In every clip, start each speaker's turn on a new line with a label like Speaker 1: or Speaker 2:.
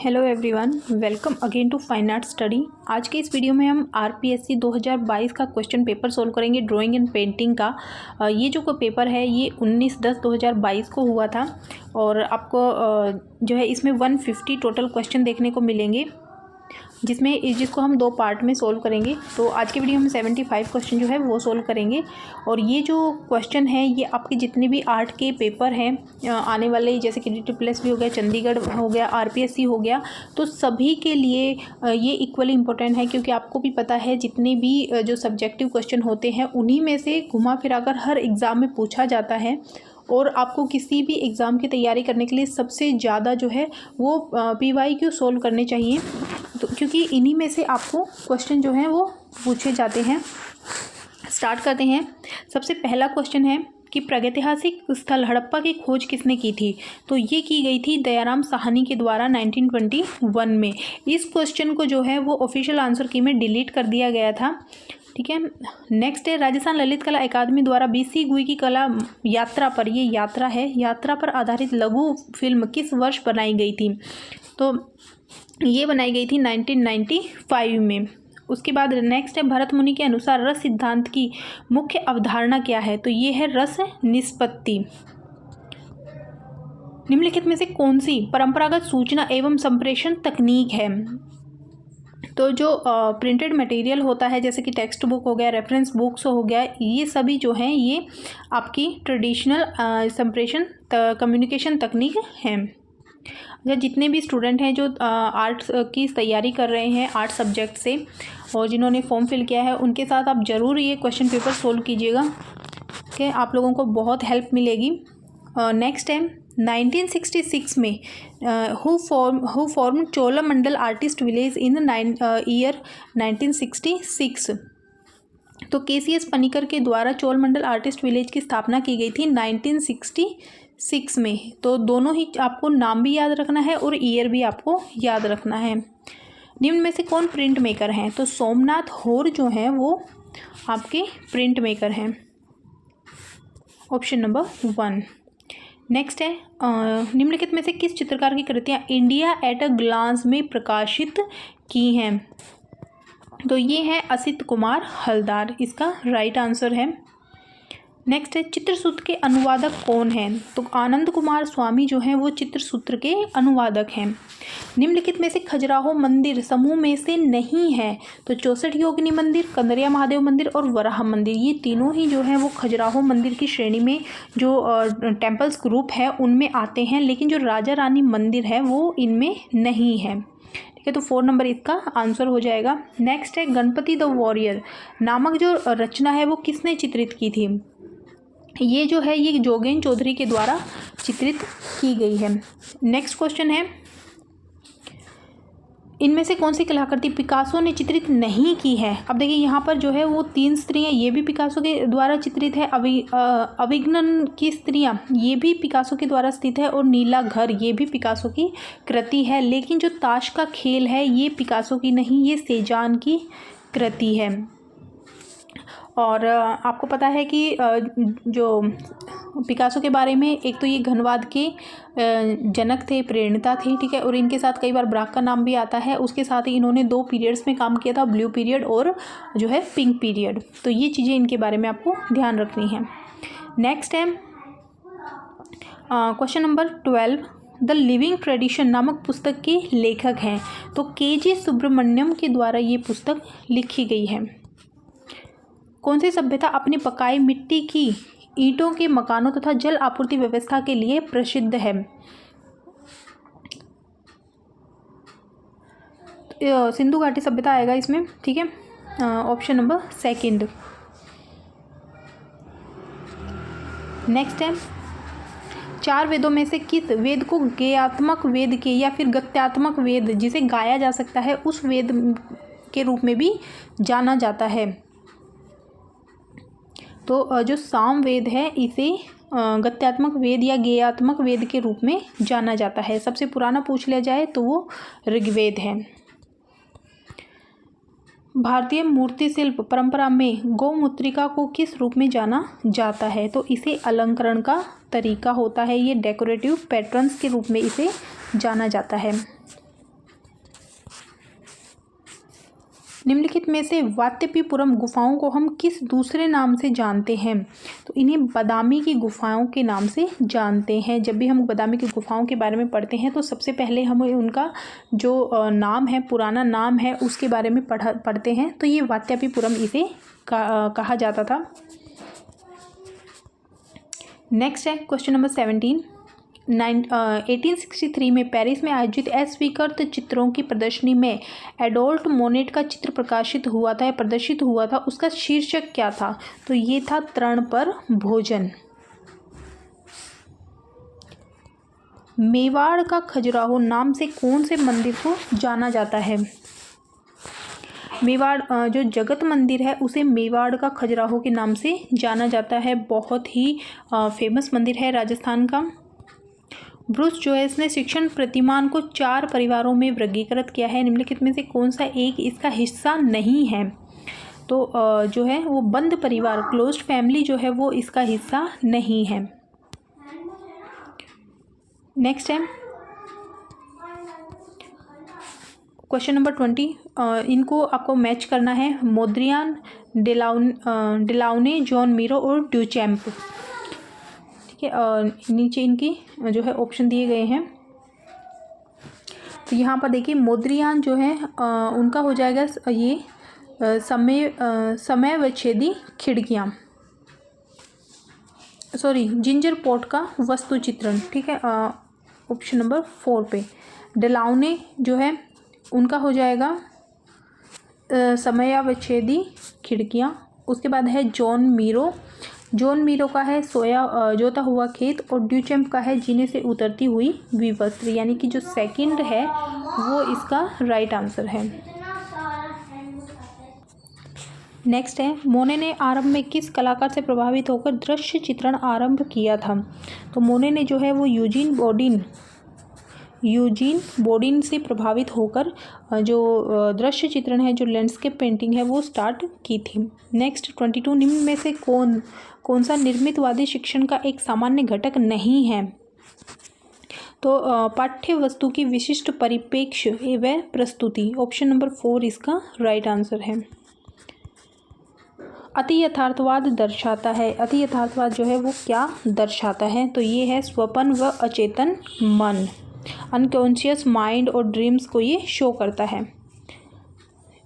Speaker 1: Hello everyone, welcome again to fine art study. आज के इस वीडियो में हम आरपीएससी 2022 का क्वेश्चन पेपर सोल्व करेंगे, ड्राइंग एंड पेंटिंग का। ये जो पेपर है ये 19/10/2022 को हुआ था और आपको जो है इसमें 150 टोटल क्वेश्चन देखने को मिलेंगे, जिसको हम 2 पार्ट में सोल्व करेंगे। तो आज के वीडियो में 75 क्वेश्चन जो है वो सोल्व करेंगे। और ये जो क्वेश्चन है ये आपके जितने भी आर्ट के पेपर हैं आने वाले, जैसे कि DTPLS भी हो गया, चंडीगढ़ हो गया, आरपीएससी हो गया, तो सभी के लिए ये इक्वली इम्पोर्टेंट है, क्योंकि आपको भी पता है जितने भी जो सब्जेक्टिव क्वेश्चन होते हैं उन्हीं में से घुमा फिरा कर हर एग्ज़ाम में पूछा जाता है। और आपको किसी भी एग्ज़ाम की तैयारी करने के लिए सबसे ज़्यादा जो है वो PYQ सोल्व करने चाहिए, तो क्योंकि इन्हीं में से आपको क्वेश्चन जो हैं वो पूछे जाते हैं। स्टार्ट करते हैं। सबसे पहला क्वेश्चन है कि प्रागैतिहासिक स्थल हड़प्पा की खोज किसने की थी? तो ये की गई थी दयाराम साहनी के द्वारा 1921 में। इस क्वेश्चन को जो है वो ऑफिशियल आंसर की में डिलीट कर दिया गया था। ठीक है। नेक्स्ट है, राजस्थान ललित कला अकादमी द्वारा BC गुई की कला यात्रा पर, ये यात्रा है, यात्रा पर आधारित लघु फिल्म किस वर्ष बनाई गई थी? तो ये बनाई गई थी 1995 में। उसके बाद नेक्स्ट है, भरत मुनि के अनुसार रस सिद्धांत की मुख्य अवधारणा क्या है? तो ये है रस निष्पत्ति। निम्नलिखित में से कौन सी परंपरागत सूचना एवं संप्रेषण तकनीक है? तो जो प्रिंटेड मटेरियल होता है, जैसे कि टेक्स्ट बुक हो गया, रेफरेंस बुक्स हो गया, ये सभी जो हैं ये आपकी ट्रेडिशनल संप्रेषण कम्युनिकेशन तकनीक हैं। या जितने भी स्टूडेंट हैं जो आर्ट की तैयारी कर रहे हैं आर्ट सब्जेक्ट से और जिन्होंने फॉर्म फिल किया है, उनके साथ आप ज़रूर ये क्वेश्चन पेपर सोल्व कीजिएगा। ठीक है, आप लोगों को बहुत हेल्प मिलेगी। नेक्स्ट है, 1966 में who form Cholamandalam artist village in year 1966? तो KCS पनिकर के द्वारा चोलमंडल आर्टिस्ट विलेज की स्थापना की गई थी 1966 में। तो दोनों ही आपको नाम भी याद रखना है और ईयर भी आपको याद रखना है। निम्न में से कौन प्रिंट मेकर हैं? तो सोमनाथ होर जो हैं वो आपके प्रिंट मेकर हैं, ऑप्शन नंबर 1। नेक्स्ट है, निम्नलिखित में से किस चित्रकार की कृतियाँ इंडिया एट अ ग्लांस में प्रकाशित की हैं? तो ये है असित कुमार हलदार, इसका राइट आंसर है। नेक्स्ट है, चित्रसूत्र के अनुवादक कौन हैं? तो आनंद कुमार स्वामी जो हैं वो चित्रसूत्र के अनुवादक हैं। निम्नलिखित में से खजुराहो मंदिर समूह में से नहीं है? तो 64 योगिनी मंदिर, कंदरिया महादेव मंदिर और वराह मंदिर, ये तीनों ही जो हैं वो खजुराहो मंदिर की श्रेणी में जो टेम्पल्स ग्रुप है उनमें आते हैं, लेकिन जो राजा रानी मंदिर है वो इनमें नहीं है। ठीक है, तो 4 नंबर इसका आंसर हो जाएगा। नेक्स्ट है, गणपति द वॉरियर नामक जो रचना है वो किसने चित्रित की थी? ये जो है ये जोगेन चौधरी के द्वारा चित्रित की गई है। नेक्स्ट क्वेश्चन है, इनमें से कौन सी कलाकृति पिकासो ने चित्रित नहीं की है? अब देखिए यहाँ पर जो है वो 3 स्त्रियाँ, ये भी पिकासो के द्वारा चित्रित है। अविग्नन की स्त्रियाँ, ये भी पिकासो के द्वारा स्थित है। और नीला घर, ये भी पिकासो की कृति है। लेकिन जो ताश का खेल है ये पिकासो की नहीं, ये सेजान की कृति है। और आपको पता है कि जो पिकासो के बारे में, एक तो ये घनवाद के जनक थे, प्रेरणता थे। ठीक है, और इनके साथ कई बार ब्राक का नाम भी आता है। उसके साथ ही इन्होंने 2 पीरियड्स में काम किया था, ब्लू पीरियड और जो है पिंक पीरियड। तो ये चीज़ें इनके बारे में आपको ध्यान रखनी है। नेक्स्ट है question number 12, the living tradition नामक पुस्तक के लेखक हैं? तो KG सुब्रमण्यम के द्वारा ये पुस्तक लिखी गई है। कौन सी सभ्यता अपनी पकाई मिट्टी की ईंटों के मकानों तथा जल आपूर्ति व्यवस्था के लिए प्रसिद्ध है? सिंधु घाटी सभ्यता आएगा इसमें। ठीक है, ऑप्शन नंबर 2। नेक्स्ट है, 4 वेदों में से किस वेद को गेयात्मक वेद के या फिर गत्यात्मक वेद, जिसे गाया जा सकता है, उस वेद के रूप में भी जाना जाता है? तो जो साम वेद है इसे गत्यात्मक वेद या गेयात्मक वेद के रूप में जाना जाता है। सबसे पुराना पूछ लिया जाए तो वो ऋग्वेद है। भारतीय मूर्ति शिल्प परंपरा में गौमूत्रिका को किस रूप में जाना जाता है? तो इसे अलंकरण का तरीका होता है, ये डेकोरेटिव पैटर्न्स के रूप में इसे जाना जाता है। निम्नलिखित में से वात्यपीपुरम गुफाओं को हम किस दूसरे नाम से जानते हैं? तो इन्हें बादामी की गुफाओं के नाम से जानते हैं। जब भी हम बादामी की गुफाओं के बारे में पढ़ते हैं तो सबसे पहले हम उनका जो नाम है, पुराना नाम है, उसके बारे में पढ़ते हैं। तो ये वात्यपीपुरम इसे कहा जाता था। नेक्स्ट है क्वेश्चन नंबर 17। 1863 में पेरिस में आयोजित अस्वीकृत चित्रों की प्रदर्शनी में एडोल्फ मोनेट का चित्र प्रदर्शित हुआ था। उसका शीर्षक क्या था? तो ये था तृण पर भोजन। मेवाड़ का खजुराहो नाम से कौन से मंदिर को जाना जाता है? मेवाड़ जो जगत मंदिर है उसे मेवाड़ का खजुराहो के नाम से जाना जाता है। बहुत ही फेमस मंदिर है राजस्थान का। ब्रूस जोयस ने शिक्षण प्रतिमान को 4 परिवारों में वर्गीकृत किया है। निम्नलिखित में से कौन सा एक इसका हिस्सा नहीं है? तो जो है वो बंद परिवार, क्लोज्ड फैमिली जो है वो इसका हिस्सा नहीं है। नेक्स्ट है क्वेश्चन नंबर 20। इनको आपको मैच करना है। मोद्रियान, डेलाउने, जॉन मीरो और ड्यूचैम्प। ठीक है, नीचे इनकी जो है ऑप्शन दिए गए हैं। तो यहाँ पर देखिए मोद्रियान जो है उनका हो जाएगा ये समयविच्छेदी खिड़कियाँ, सॉरी जिंजर पॉट का वस्तु चित्रण। ठीक है, ऑप्शन नंबर 4 पे। डेलाउने जो है उनका हो जाएगा समयावच्छेदी खिड़कियाँ। उसके बाद है जॉन मीरो का है जोता हुआ खेत, और ड्यूचैम्प का है जीने से उतरती हुई विवस्त्र, यानी कि जो सेकंड है वो इसका राइट आंसर है। नेक्स्ट है मोने ने आरंभ में किस कलाकार से प्रभावित होकर दृश्य चित्रण आरंभ किया था? तो मोने ने जो है वो यूजीन बोर्डिन से प्रभावित होकर जो दृश्य चित्रण है, जो लैंडस्केप पेंटिंग है, वो स्टार्ट की थी। नेक्स्ट 22। निम्न में से कौन सा निर्मितवादी शिक्षण का एक सामान्य घटक नहीं है? तो पाठ्य वस्तु की विशिष्ट परिप्रेक्ष्य व प्रस्तुति। ऑप्शन नंबर 4 इसका राइट आंसर है। अति यथार्थवाद दर्शाता है। अति यथार्थवाद जो है वो क्या दर्शाता है? तो ये है स्वपन व अचेतन मन, अनकॉन्शियस माइंड और ड्रीम्स को ये शो करता है।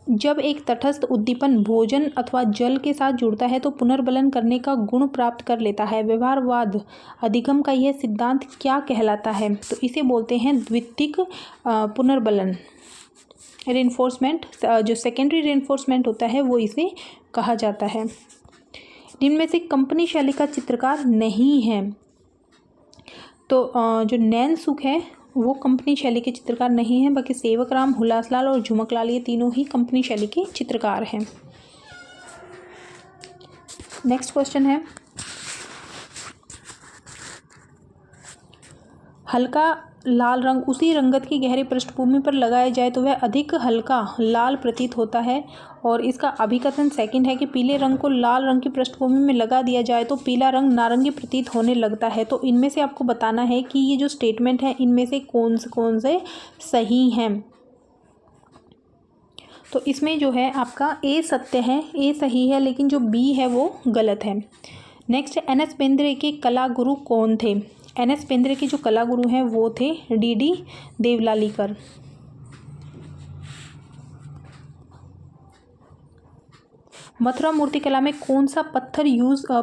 Speaker 1: जब एक तटस्थ उद्दीपन भोजन अथवा जल के साथ जुड़ता है तो पुनर्बलन करने का गुण प्राप्त कर लेता है। व्यवहारवाद अधिगम का यह सिद्धांत क्या कहलाता है? तो इसे बोलते हैं द्वितीयक पुनर्बलन, रेनफोर्समेंट। जो सेकेंडरी रेनफोर्समेंट होता है वो इसे कहा जाता है। जिनमें से कंपनी शैली का चित्रकार नहीं है। तो जो नैन सुख है वो कंपनी शैली के चित्रकार नहीं है, बाकी सेवकराम, हुलासलाल और झुमकलाल ये तीनों ही कंपनी शैली के चित्रकार हैं। नेक्स्ट क्वेश्चन है हल्का लाल रंग उसी रंगत की गहरी पृष्ठभूमि पर लगाया जाए तो वह अधिक हल्का लाल प्रतीत होता है, और इसका अभिकथन सेकंड है कि पीले रंग को लाल रंग की पृष्ठभूमि में लगा दिया जाए तो पीला रंग नारंगी प्रतीत होने लगता है। तो इनमें से आपको बताना है कि ये जो स्टेटमेंट है इनमें से कौन से सही हैं। तो इसमें जो है आपका ए सत्य है, ए सही है, लेकिन जो बी है वो गलत है। नेक्स्ट NS बेंद्रे के कला गुरु कौन थे? NS बेंद्रे के जो कला गुरु हैं वो थे DD देवलालीकर। मथुरा मूर्तिकला में कौन सा पत्थर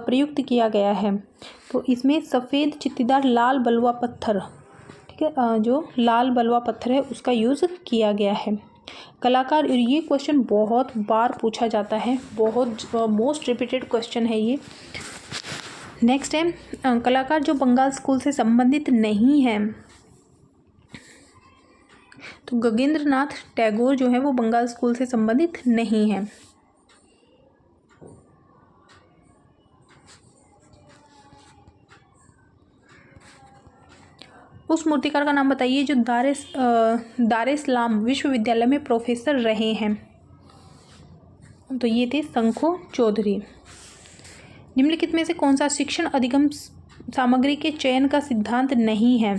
Speaker 1: प्रयुक्त किया गया है? तो इसमें सफ़ेद चित्तीदार लाल बलुआ पत्थर, ठीक है, जो लाल बलुआ पत्थर है उसका यूज़ किया गया है। कलाकार, ये क्वेश्चन बहुत बार पूछा जाता है, बहुत मोस्ट रिपीटेड क्वेश्चन है ये। नेक्स्ट है कलाकार जो बंगाल स्कूल से संबंधित नहीं है। तो गगनेंद्रनाथ टैगोर जो है वो बंगाल स्कूल से संबंधित नहीं है। उस मूर्तिकार का नाम बताइए जो दार-ए-इस्लाम विश्वविद्यालय में प्रोफेसर रहे हैं। तो ये थे शंखो चौधरी। निम्नलिखित में से कौन सा शिक्षण अधिगम सामग्री के चयन का सिद्धांत नहीं है?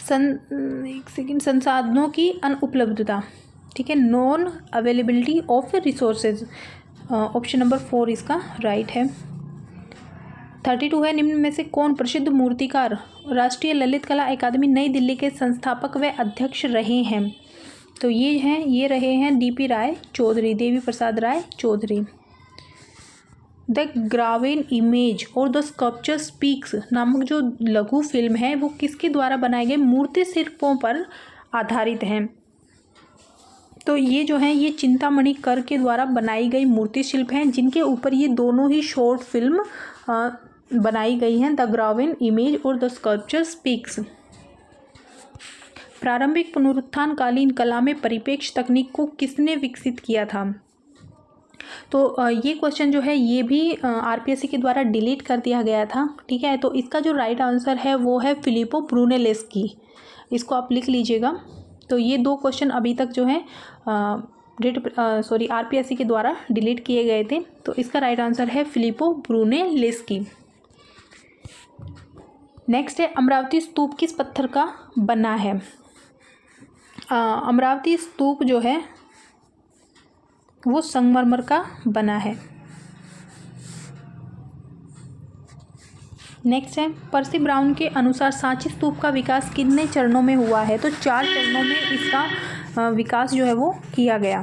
Speaker 1: संसाधनों की अनुपलब्धता, ठीक है, non availability of resources, option number 4 इसका राइट है। 32 है, निम्न में से कौन प्रसिद्ध मूर्तिकार राष्ट्रीय ललित कला अकादमी नई दिल्ली के संस्थापक व अध्यक्ष रहे हैं? तो ये रहे हैं DP Rai Chowdhury, Devi Prasad Rai Chowdhury. The graven image और द स्कल्पचर स्पीक्स नामक जो लघु फिल्म है वो किसके द्वारा बनाए गए मूर्ति शिल्पों पर आधारित है? तो ये जो है ये चिंतामणि कर के द्वारा बनाई गई मूर्ति शिल्प हैं, जिनके ऊपर ये दोनों ही शॉर्ट फिल्म बनाई गई हैं, द ग्रावेन इमेज और द स्कल्पचर स्पीक्स। प्रारंभिक पुनरुत्थानकालीन कला में परिप्रेक्ष्य तकनीक को किसने विकसित किया था? तो ये क्वेश्चन जो है ये भी RPSC के द्वारा डिलीट कर दिया गया था, ठीक है। तो इसका जो राइट आंसर है वो है फिलिपो ब्रूनेलेस्की, इसको आप लिख लीजिएगा। तो ये 2 क्वेश्चन अभी तक जो है RPSC के द्वारा डिलीट किए गए थे। तो इसका राइट आंसर है फिलिपो ब्रूनेलेस्की। नेक्स्ट है, अमरावती स्तूप किस पत्थर का बना है? अमरावती स्तूप जो है वो संगमरमर का बना है। नेक्स्ट है, पर्सी ब्राउन के अनुसार सांची स्तूप का विकास कितने चरणों में हुआ है? तो 4 चरणों में इसका विकास जो है वो किया गया।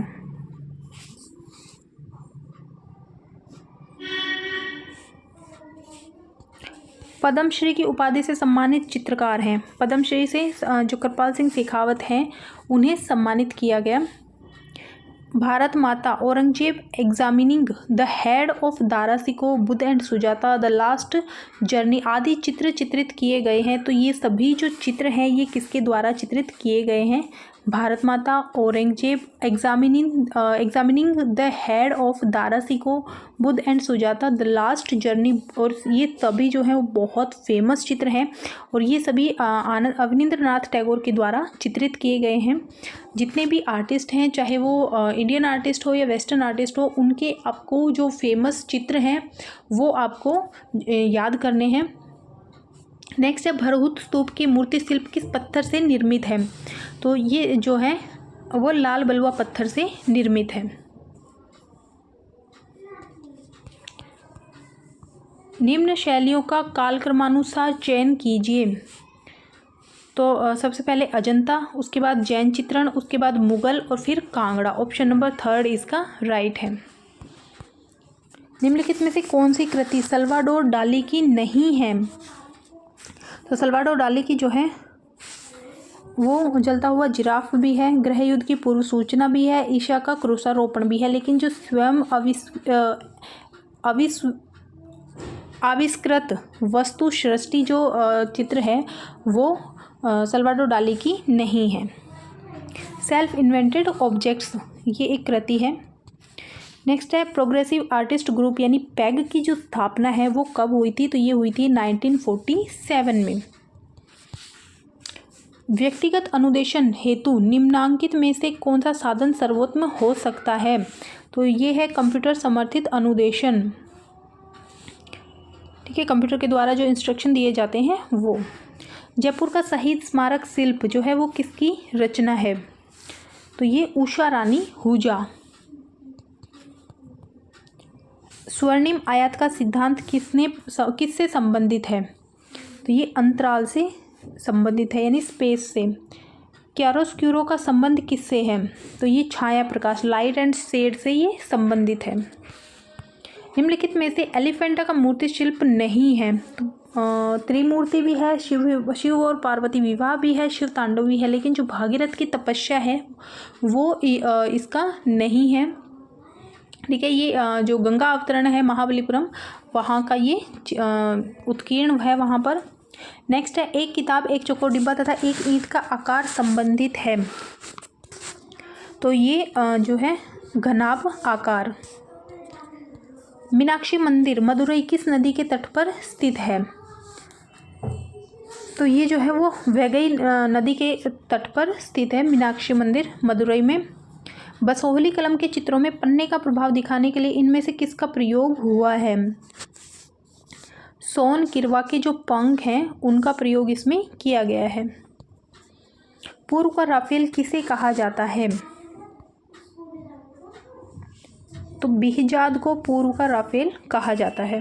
Speaker 1: पद्मश्री की उपाधि से सम्मानित चित्रकार हैं। पद्मश्री से जो कृपाल सिंह शेखावत हैं उन्हें सम्मानित किया गया। भारत माता, Aurangzeb, examining the head of Dara सिको, Buddha and Sujata, the last journey आदि चित्र चित्रित किए गए हैं। तो ये सभी जो चित्र हैं ये किसके द्वारा चित्रित किए गए हैं? भारत माता, Aurangzeb, examining the head of Dara सिको, Buddha and Sujata, the last journey. और ये सभी जो हैं वो बहुत फेमस चित्र हैं और ये सभी अवनींद्रनाथ टैगोर के द्वारा चित्रित किए गए हैं। जितने भी आर्टिस्ट हैं, चाहे वो इंडियन आर्टिस्ट हो या वेस्टर्न आर्टिस्ट हो, उनके आपको जो फेमस चित्र हैं वो आपको याद करने हैं। नेक्स्ट है, भरहुत स्तूप की मूर्ति शिल्प किस पत्थर से निर्मित है? तो ये जो है वो लाल बलुआ पत्थर से निर्मित है। निम्न शैलियों का कालक्रमानुसार चयन कीजिए। तो सबसे पहले अजंता, उसके बाद जैन चित्रण, उसके बाद मुगल और फिर कांगड़ा। ऑप्शन नंबर 3 इसका राइट है। निम्नलिखित में से कौन सी कृति सल्वाडोर डाली की नहीं है? तो सल्वाडोर डाली की जो है वो जलता हुआ जिराफ भी है, गृह युद्ध की पूर्व सूचना भी है, ईशा का क्रूसारोपण भी है, लेकिन जो स्वयं आविष्कृत वस्तु सृष्टि जो चित्र है वो सल्वाडोर डाली की नहीं है। सेल्फ इन्वेंटेड ऑब्जेक्ट्स ये एक कृति है। नेक्स्ट है, प्रोग्रेसिव आर्टिस्ट ग्रुप यानी पैग की जो स्थापना है वो कब हुई थी? तो ये हुई थी 1947 में। व्यक्तिगत अनुदेशन हेतु निम्नांकित में से कौन सा साधन सर्वोत्तम हो सकता है? तो ये है कंप्यूटर समर्थित अनुदेशन, ठीक है, कंप्यूटर के द्वारा जो इंस्ट्रक्शन दिए जाते हैं वो। जयपुर का शहीद स्मारक शिल्प जो है वो किसकी रचना है? तो ये उषा रानी हुजा। स्वर्णिम आयात का सिद्धांत किससे संबंधित है? तो ये अंतराल से संबंधित है यानी स्पेस से। क्यारोस्क्यूरो का संबंध किससे है? तो ये छाया प्रकाश, लाइट एंड शेड से ये संबंधित है। निम्नलिखित में से एलिफेंटा का मूर्ति शिल्प नहीं है? तो त्रिमूर्ति भी है, शिव और पार्वती विवाह भी है, शिव तांडव भी है, लेकिन जो भागीरथ की तपस्या है वो इसका नहीं है, ठीक है। ये जो गंगा अवतरण है महाबलीपुरम वहाँ का ये उत्कीर्ण है वहाँ पर। नेक्स्ट है, एक किताब, एक चौकोर डिब्बा तथा एक ईंट का आकार संबंधित है। तो ये जो है घनाभ आकार। मीनाक्षी मंदिर मदुरई किस नदी के तट पर स्थित है? तो ये जो है वो वैगई नदी के तट पर स्थित है मीनाक्षी मंदिर मदुरई में। बसोहली कलम के चित्रों में पन्ने का प्रभाव दिखाने के लिए इनमें से किसका प्रयोग हुआ है? सोन किरवा के जो पंख हैं उनका प्रयोग इसमें किया गया है। पूर्व का राफेल किसे कहा जाता है? तो बेहजाद को पूर्व का राफेल कहा जाता है।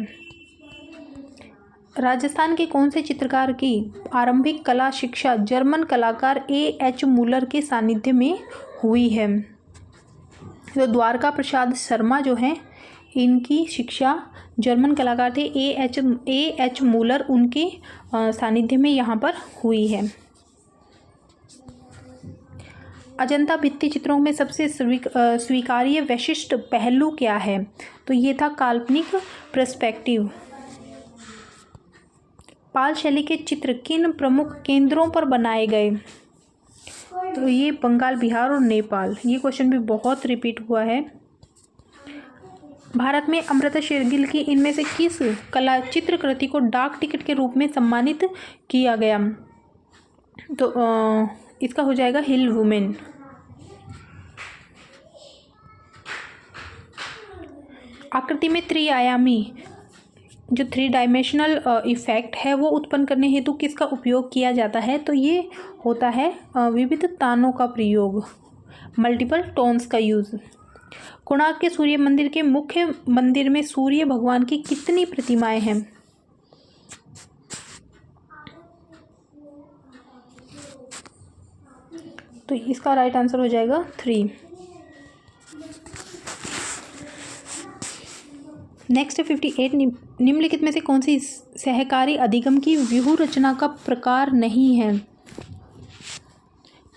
Speaker 1: राजस्थान के कौन से चित्रकार की आरंभिक कला शिक्षा जर्मन कलाकार A.H. मूलर के सानिध्य में हुई है? तो द्वारका प्रसाद शर्मा जो हैं इनकी शिक्षा जर्मन कलाकार थे A.H. मूलर, उनके सानिध्य में यहाँ पर हुई है। अजंता भित्ति चित्रों में सबसे स्वीकार्य विशिष्ट पहलू क्या है? तो ये था काल्पनिक पर्सपेक्टिव। पाल शैली के चित्र किन प्रमुख केंद्रों पर बनाए गए? तो ये बंगाल, बिहार और नेपाल। ये क्वेश्चन भी बहुत रिपीट हुआ है। भारत में अमृता शेरगिल की इनमें से किस कला चित्रकृति को डाक टिकट के रूप में सम्मानित किया गया? तो इसका हो जाएगा हिल वुमेन। आकृति में त्रिआयामी जो 3 डायमेंशनल इफेक्ट है वो उत्पन्न करने हेतु किसका उपयोग किया जाता है? तो ये होता है विविध तानों का प्रयोग, मल्टीपल टोन्स का यूज़। कोणार्क के सूर्य मंदिर के मुख्य मंदिर में सूर्य भगवान की कितनी प्रतिमाएं हैं? तो इसका राइट आंसर हो जाएगा 3। नेक्स्ट 58, निम्नलिखित में से कौन सी सहकारी अधिगम की व्यूह रचना का प्रकार नहीं है?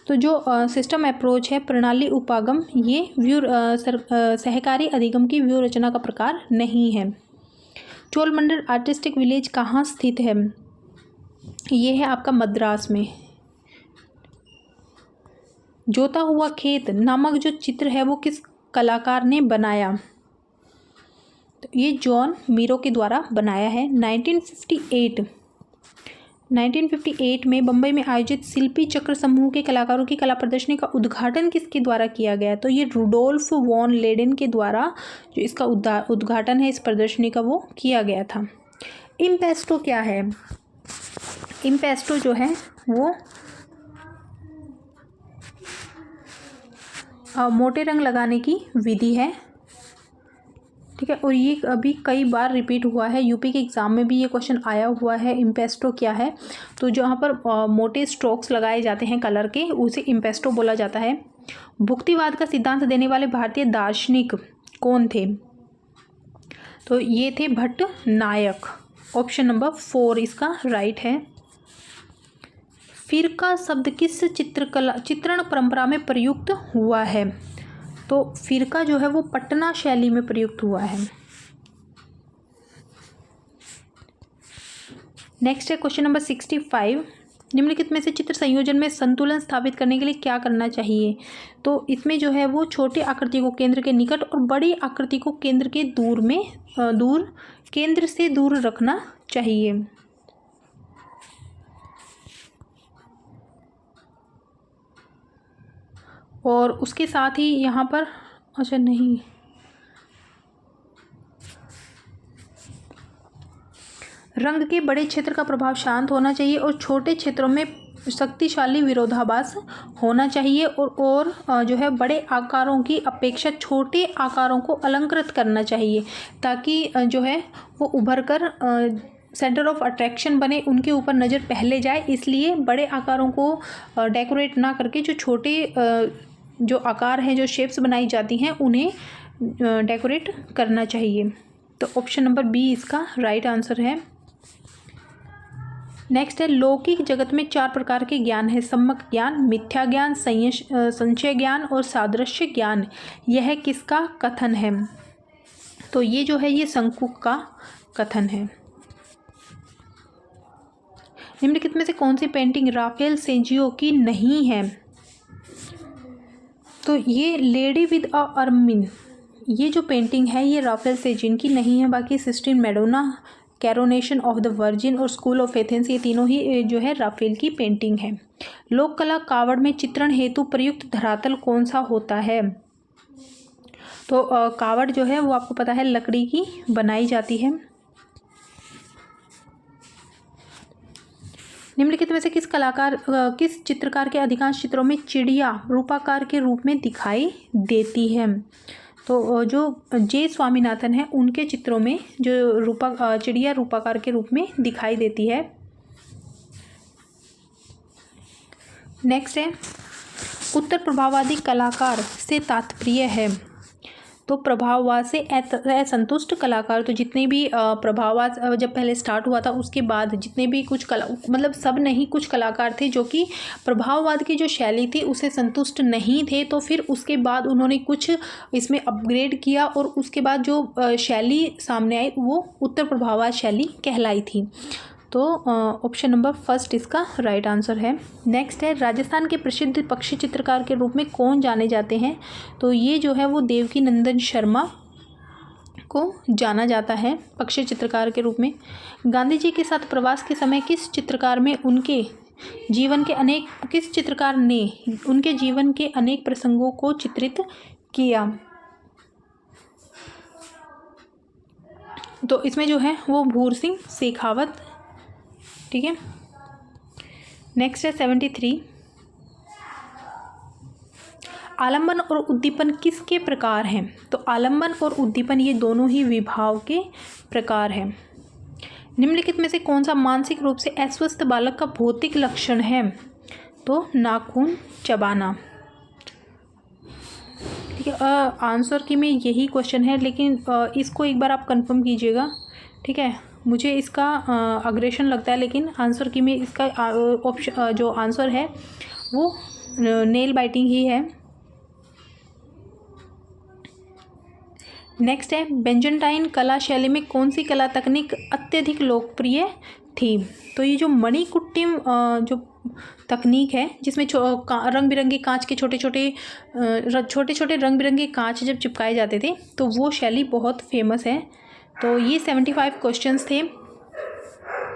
Speaker 1: तो जो सिस्टम अप्रोच है, प्रणाली उपागम, ये सहकारी अधिगम की व्यूह रचना का प्रकार नहीं है। चोलमंडल आर्टिस्टिक विलेज कहाँ स्थित है? ये है आपका मद्रास में। जोता हुआ खेत नामक जो चित्र है वो किस कलाकार ने बनाया? तो ये जॉन मीरो के द्वारा बनाया है। 1958 में बम्बई में आयोजित शिल्पी चक्र समूह के कलाकारों की कला प्रदर्शनी का उद्घाटन किसके द्वारा किया गया? तो ये रुडोल्फ वॉन लेडेन के द्वारा जो इसका उद्घाटन है इस प्रदर्शनी का वो किया गया था। इम्पेस्टो क्या है? इम्पेस्टो जो है वो मोटे रंग लगाने की विधि है, ठीक है। और ये अभी कई बार रिपीट हुआ है, यूपी के एग्ज़ाम में भी ये क्वेश्चन आया हुआ है। इम्पेस्टो क्या है? तो जहाँ पर मोटे स्ट्रोक्स लगाए जाते हैं कलर के, उसे इम्पेस्टो बोला जाता है। भुक्तिवाद का सिद्धांत देने वाले भारतीय दार्शनिक कौन थे? तो ये थे भट्ट नायक। ऑप्शन नंबर 4 इसका राइट है। फिरका शब्द किस चित्रण परंपरा में प्रयुक्त हुआ है? तो फिरका जो है वो पटना शैली में प्रयुक्त हुआ है। नेक्स्ट है क्वेश्चन नंबर 65, निम्नलिखित में से चित्र संयोजन में संतुलन स्थापित करने के लिए क्या करना चाहिए? तो इसमें जो है वो छोटी आकृति को केंद्र के निकट और बड़ी आकृति को केंद्र के केंद्र से दूर रखना चाहिए। और उसके साथ ही यहाँ पर अच्छा नहीं, रंग के बड़े क्षेत्र का प्रभाव शांत होना चाहिए और छोटे क्षेत्रों में शक्तिशाली विरोधाभास होना चाहिए और जो है बड़े आकारों की अपेक्षा छोटे आकारों को अलंकृत करना चाहिए ताकि जो है वो उभर कर सेंटर ऑफ अट्रैक्शन बने, उनके ऊपर नज़र पहले जाए। इसलिए बड़े आकारों को डेकोरेट ना करके जो छोटे जो आकार हैं, जो शेप्स बनाई जाती हैं, उन्हें डेकोरेट करना चाहिए। तो ऑप्शन नंबर बी इसका राइट आंसर है। नेक्स्ट है लौकिक जगत में 4 प्रकार के ज्ञान है, सम्यक ज्ञान, मिथ्या ज्ञान, संशय ज्ञान और सादृश्य ज्ञान। यह किसका कथन है? तो ये जो है ये शंकुक का कथन है। निम्नलिखित में से कौन सी पेंटिंग राफेल सेजियो की नहीं है? तो ये लेडी विद अ अर्मिन, ये जो पेंटिंग है ये राफेल सेजिन की नहीं है। बाकी Sistine Madonna, coronation of the virgin और स्कूल ऑफ एथेंस, ये तीनों ही जो है राफेल की पेंटिंग है। लोक कला कावड़ में चित्रण हेतु प्रयुक्त धरातल कौन सा होता है? तो कावड़ जो है वो आपको पता है लकड़ी की बनाई जाती है। निम्नलिखित में से किस चित्रकार के अधिकांश चित्रों में चिड़िया रूपाकार के रूप में दिखाई देती है? तो जो जे स्वामीनाथन है उनके चित्रों में जो चिड़िया रूपाकार के रूप में दिखाई देती है। नेक्स्ट है उत्तर प्रभाववादी कलाकार से तात्पर्य है। तो प्रभाववाद से असंतुष्ट कलाकार, तो जितने भी प्रभाववाद जब पहले स्टार्ट हुआ था उसके बाद जितने भी कुछ मतलब सब नहीं, कुछ कलाकार थे जो कि प्रभाववाद की जो शैली थी उससे संतुष्ट नहीं थे, तो फिर उसके बाद उन्होंने कुछ इसमें अपग्रेड किया और उसके बाद जो शैली सामने आई वो उत्तर प्रभाववाद शैली कहलाई थी। तो ऑप्शन नंबर फर्स्ट इसका राइट आंसर है। नेक्स्ट है राजस्थान के प्रसिद्ध पक्षी चित्रकार के रूप में कौन जाने जाते हैं। तो ये जो है वो देवकी नंदन शर्मा को जाना जाता है पक्षी चित्रकार के रूप में। गांधी जी के साथ प्रवास के समय किस चित्रकार ने उनके जीवन के अनेक प्रसंगों को चित्रित किया। तो इसमें जो है वो भूर सिंह शेखावत, ठीक है। नेक्स्ट है 73, आलंबन और उद्दीपन किसके प्रकार हैं। तो आलंबन और उद्दीपन ये दोनों ही विभाव के प्रकार हैं। निम्नलिखित में से कौन सा मानसिक रूप से अस्वस्थ बालक का भौतिक लक्षण है। तो नाखून चबाना, ठीक है। आंसर की में यही क्वेश्चन है, लेकिन इसको एक बार आप कंफर्म कीजिएगा, ठीक है। मुझे इसका अग्रेशन लगता है, लेकिन आंसर की में इसका ऑप्शन जो आंसर है वो नेल बाइटिंग ही है। नेक्स्ट है बेंजोटाइन कला शैली में कौन सी कला तकनीक अत्यधिक लोकप्रिय थी। तो ये जो मणिकुट्टिम जो तकनीक है जिसमें रंग बिरंगे कांच के छोटे छोटे रंग बिरंगे कांच जब चिपकाए जाते थे तो वो शैली बहुत फेमस है। तो ये 75 क्वेश्चंस थे,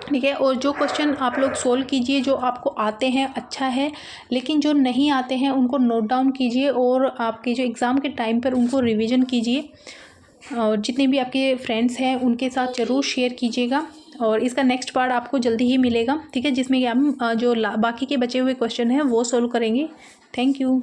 Speaker 1: ठीक है। और जो क्वेश्चन आप लोग सोल्व कीजिए, जो आपको आते हैं अच्छा है, लेकिन जो नहीं आते हैं उनको नोट डाउन कीजिए और आपके जो एग्ज़ाम के टाइम पर उनको रिवीजन कीजिए और जितने भी आपके फ्रेंड्स हैं उनके साथ ज़रूर शेयर कीजिएगा। और इसका नेक्स्ट पार्ट आपको जल्दी ही मिलेगा, ठीक है, जिसमें कि हम जो बाकी के बचे हुए क्वेश्चन हैं वो सोल्व करेंगे। Thank you.